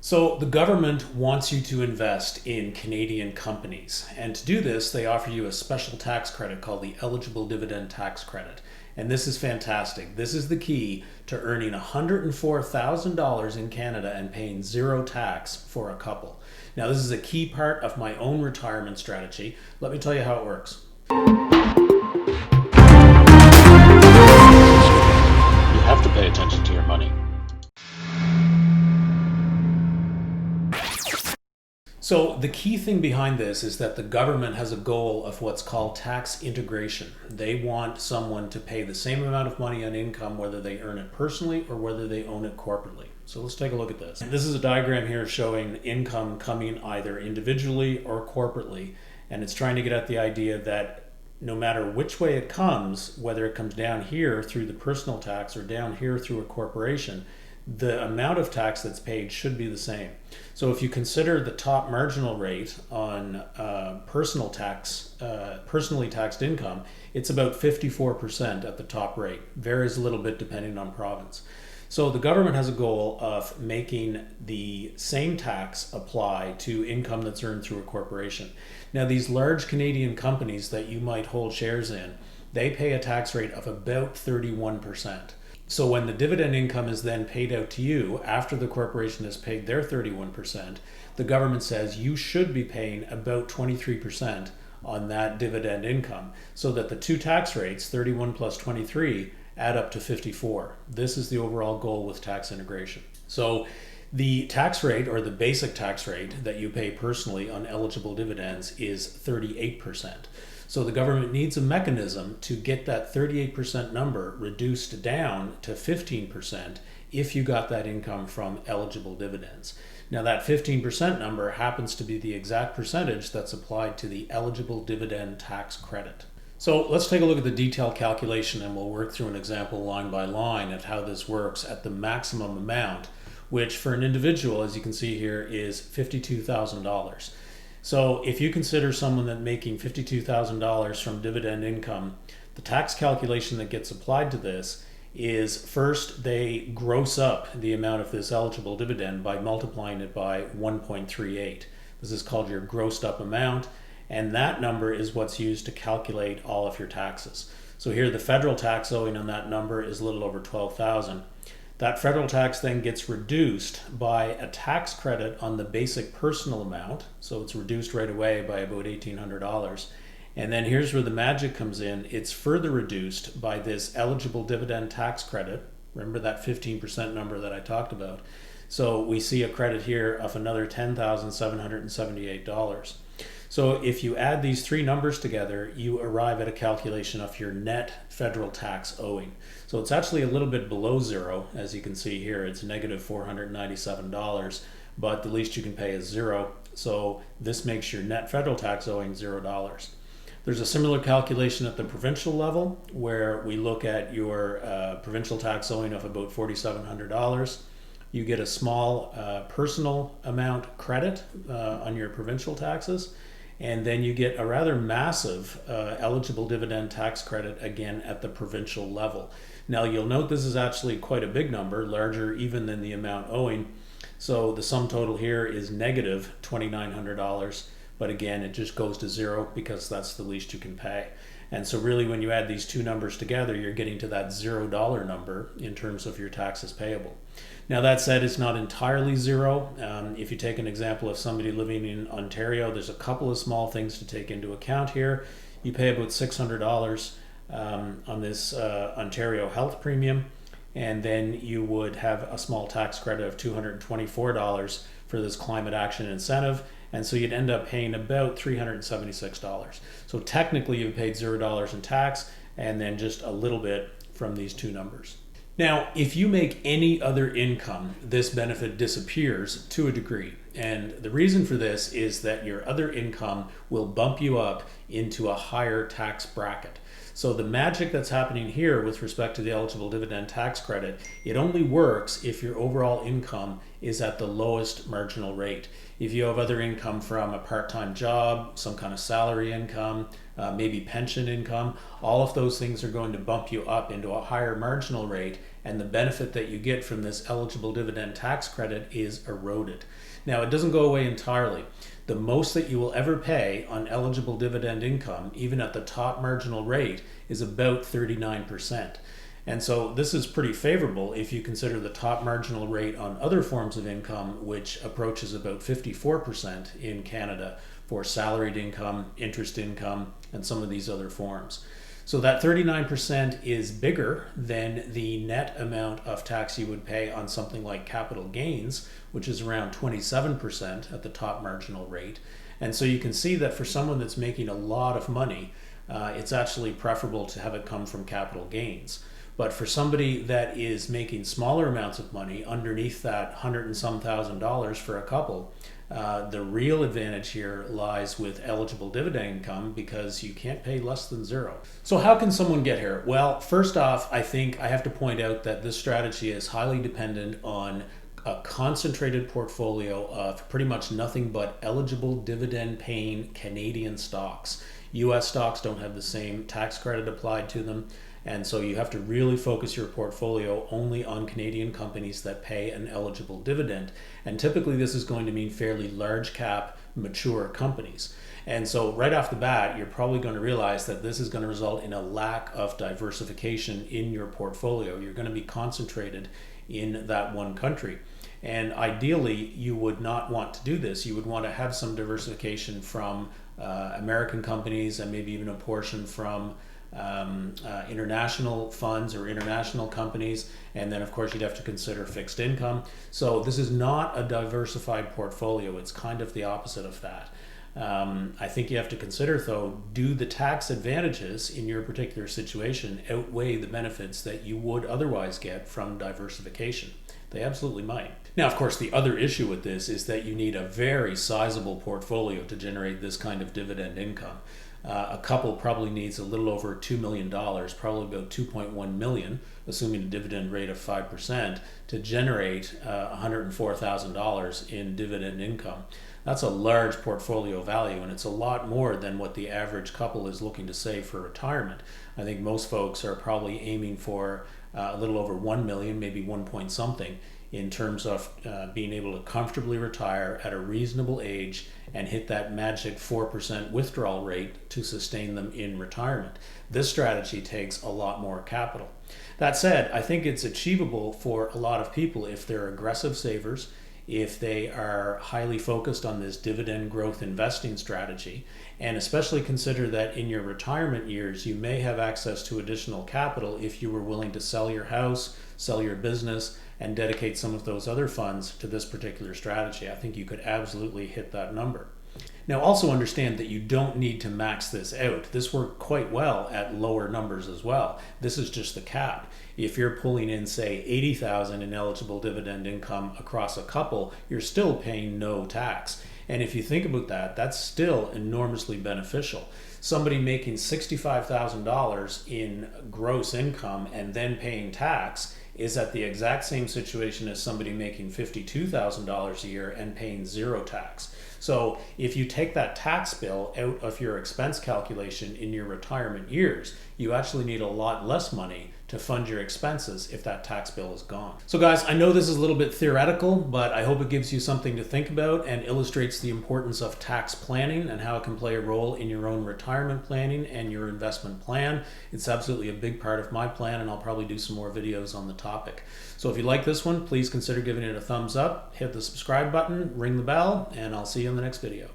So the government wants you to invest in Canadian companies. And to do this, they offer you a special tax credit called the eligible dividend tax credit. And this is fantastic. This is the key to earning $104,000 in Canada and paying zero tax for a couple. Now, this is a key part of my own retirement strategy. Let me tell you how it works. You have to pay attention to your money. So the key thing behind this is that the government has a goal of what's called tax integration. They want someone to pay the same amount of money on income whether they earn it personally or whether they own it corporately. So let's take a look at this. This is a diagram here showing income coming either individually or corporately, and it's trying to get at the idea that no matter which way it comes, whether it comes down here through the personal tax or down here through a corporation, the amount of tax that's paid should be the same. So if you consider the top marginal rate on personally taxed income, it's about 54% at the top rate. Varies a little bit depending on province. So the government has a goal of making the same tax apply to income that's earned through a corporation. Now, these large Canadian companies that you might hold shares in, they pay a tax rate of about 31%. So when the dividend income is then paid out to you after the corporation has paid their 31%, the government says you should be paying about 23% on that dividend income, so that the two tax rates, 31 plus 23, add up to 54. This is the overall goal with tax integration. So the tax rate, or the basic tax rate that you pay personally on eligible dividends, is 38%. So the government needs a mechanism to get that 38% number reduced down to 15% if you got that income from eligible dividends. Now that 15% number happens to be the exact percentage that's applied to the eligible dividend tax credit. So let's take a look at the detailed calculation, and we'll work through an example line by line of how this works at the maximum amount, which for an individual, as you can see here, is $52,000. So if you consider someone that making $52,000 from dividend income, the tax calculation that gets applied to this is first they gross up the amount of this eligible dividend by multiplying it by 1.38. This is called your grossed up amount, and that number is what's used to calculate all of your taxes. So here the federal tax owing on that number is a little over $12,000. That federal tax then gets reduced by a tax credit on the basic personal amount. So it's reduced right away by about $1,800. And then here's where the magic comes in. It's further reduced by this eligible dividend tax credit. Remember that 15% number that I talked about. So we see a credit here of another $10,778. So if you add these three numbers together, you arrive at a calculation of your net federal tax owing. So it's actually a little bit below zero. As you can see here, it's negative $497, but the least you can pay is zero. So this makes your net federal tax owing $0. There's a similar calculation at the provincial level where we look at your provincial tax owing of about $4,700. You get a small personal amount credit on your provincial taxes. And then you get a rather massive eligible dividend tax credit again at the provincial level. Now you'll note this is actually quite a big number, larger even than the amount owing. So the sum total here is negative $2,900, but again it just goes to zero because that's the least you can pay. And so really when you add these two numbers together, you're getting to that $0 number in terms of your taxes payable. Now that said, it's not entirely zero. If you take an example of somebody living in Ontario, there's a couple of small things to take into account here. You pay about $600 on this Ontario health premium, and then you would have a small tax credit of $224 for this climate action incentive, and so you'd end up paying about $376. So technically you've paid $0 in tax, and then just a little bit from these two numbers. Now, if you make any other income, this benefit disappears to a degree. And the reason for this is that your other income will bump you up into a higher tax bracket. So the magic that's happening here with respect to the eligible dividend tax credit, it only works if your overall income is at the lowest marginal rate. If you have other income from a part-time job, some kind of salary income, maybe pension income, all of those things are going to bump you up into a higher marginal rate, and the benefit that you get from this eligible dividend tax credit is eroded. Now, it doesn't go away entirely. The most that you will ever pay on eligible dividend income, even at the top marginal rate, is about 39%. And so this is pretty favorable if you consider the top marginal rate on other forms of income, which approaches about 54% in Canada for salaried income, interest income, and some of these other forms. So that 39% is bigger than the net amount of tax you would pay on something like capital gains, which is around 27% at the top marginal rate. And so you can see that for someone that's making a lot of money, it's actually preferable to have it come from capital gains. But for somebody that is making smaller amounts of money, underneath that $100 and some thousand for a couple, the real advantage here lies with eligible dividend income because you can't pay less than zero. So how can someone get here? Well, first off, I think I have to point out that this strategy is highly dependent on a concentrated portfolio of pretty much nothing but eligible dividend paying Canadian stocks. US stocks don't have the same tax credit applied to them. And so you have to really focus your portfolio only on Canadian companies that pay an eligible dividend. And typically this is going to mean fairly large cap, mature companies. And so right off the bat, you're probably going to realize that this is going to result in a lack of diversification in your portfolio. You're going to be concentrated in that one country. And ideally, you would not want to do this. You would want to have some diversification from American companies and maybe even a portion from international funds or international companies, and then of course you'd have to consider fixed income. So this is not a diversified portfolio. It's kind of the opposite of that. I think you have to consider, though, do the tax advantages in your particular situation outweigh the benefits that you would otherwise get from diversification? They absolutely might. Now, of course, the other issue with this is that you need a very sizable portfolio to generate this kind of dividend income. A couple probably needs a little over $2 million, probably about 2.1 million, assuming a dividend rate of 5%, to generate $104,000 in dividend income. That's a large portfolio value, and it's a lot more than what the average couple is looking to save for retirement. I think most folks are probably aiming for a little over 1 million, maybe 1 point something, in terms of being able to comfortably retire at a reasonable age and hit that magic 4% withdrawal rate to sustain them in retirement. This strategy takes a lot more capital. That said, I think it's achievable for a lot of people if they're aggressive savers, if they are highly focused on this dividend growth investing strategy, and especially consider that in your retirement years, you may have access to additional capital if you were willing to sell your house, sell your business, and dedicate some of those other funds to this particular strategy. I think you could absolutely hit that number. Now, also understand that you don't need to max this out. This worked quite well at lower numbers as well. This is just the cap. If you're pulling in, say, $80,000 in eligible dividend income across a couple, you're still paying no tax. And if you think about that, that's still enormously beneficial. Somebody making $65,000 in gross income and then paying tax is at the exact same situation as somebody making $52,000 a year and paying zero tax. So if you take that tax bill out of your expense calculation in your retirement years, you actually need a lot less money to fund your expenses if that tax bill is gone. So guys, I know this is a little bit theoretical, but I hope it gives you something to think about and illustrates the importance of tax planning and how it can play a role in your own retirement planning and your investment plan. It's absolutely a big part of my plan, and I'll probably do some more videos on the topic. So if you like this one, please consider giving it a thumbs up, hit the subscribe button, ring the bell, and I'll see you in the next video.